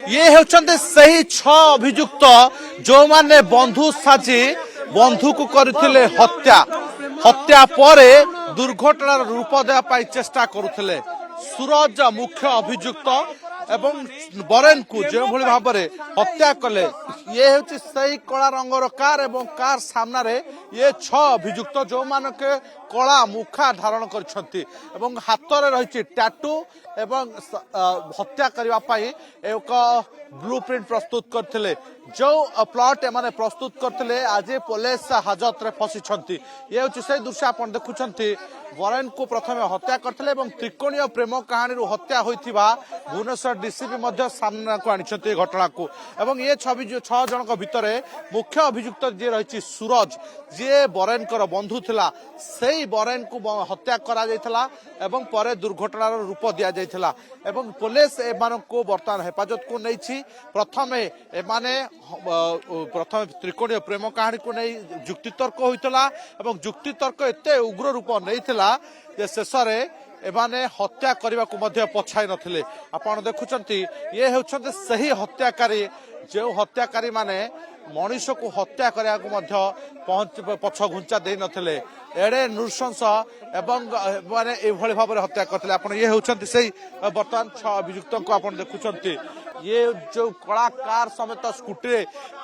ये होचंदे सही 6 अभियुक्त जो माने बंधु साजी बंधु को करथिले हत्या हत्या परे दुर्घटनार रूप देवा पाई चेष्टा करुथिले सूरज मुख्य अभियुक्त एवं बरेन को जो भली भाव में हत्या कले ये हूँ सही कला रंगर कार एवं कार सामना रे ये 6 अभियुक्त जो मान के कला मुखा धारण कर हाथ में रही टैटू एवं हत्या करने एक ब्लूप्रिंट प्रस्तुत करते जो प्लॉट एमाने प्रस्तुत करते आज पुलिस हाजत रे फसी ये हूँ से दृश्य आप देखुंत बरेन को प्रथम हत्या करते त्रिकोणीय प्रेम कहानी हत्या होता भुवनेश्वर डीसीपी सामना को आनी घटना को एवं ये 6 जन भितर मुख्य अभियुक्त जी रही सूरज जी बरेन बंधु थिला से बरेन को हत्या करा जायथिला एवं परे दुर्घटनार रूप दिया जायथिला एवं पुलिस एमान को बर्तमान हेफाजत को नहीं प्रथम एमाने प्रथम त्रिकोणीय प्रेम कहानी को नहीं जुक्तितर्क होइतला एवं जुक्तितर्क एते उग्र रूप नहीं जे शेष एमाने हत्या करने को मध्य पछाई नथिले आपण देखुचंती ये होचंते सही हत्याकारी जो हत्याकारी माने मनीष को हत्या करने को मध्य पछ घुंचा दे नथिले एडे नृशंस एवं माने एभली भाव में हत्या करथिले आपण ये होचंती सही वर्तमान 6 अभियुक्त को आपण देखुचंती ये जो कलाकार समेत स्कूटी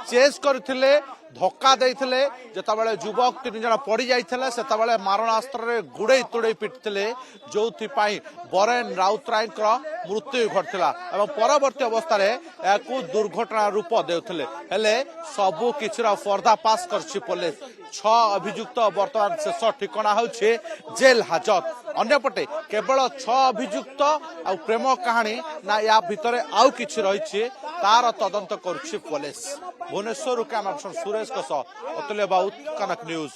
चेस करथिले धक्का देइथिले जेताबेले युवक 3 जन पड़ी जाइथिले सेताबेले मारणास्त्र रे गुड़े तुड़े पिटथिले जोथि पाई बरेन राउतराय मृत्यु घटथिला एवं परवर्ती अवस्था रे याकू दुर्घटना रूप देउथिले हेले सबु किछरा पर्दाफाश करछि पुलिस 6 अभियुक्त वर्तमान शेष ठिकाना होछि जेल हाजत अन्यपटे केवल 6 अभियुक्त आ प्रेम कहानी ना या भितरे आउ किछि रहिछि तार तदंत करुछि पुलिस भुवनेश्वर कैमरा सुरेश अतुल्य बाउत कनक न्यूज।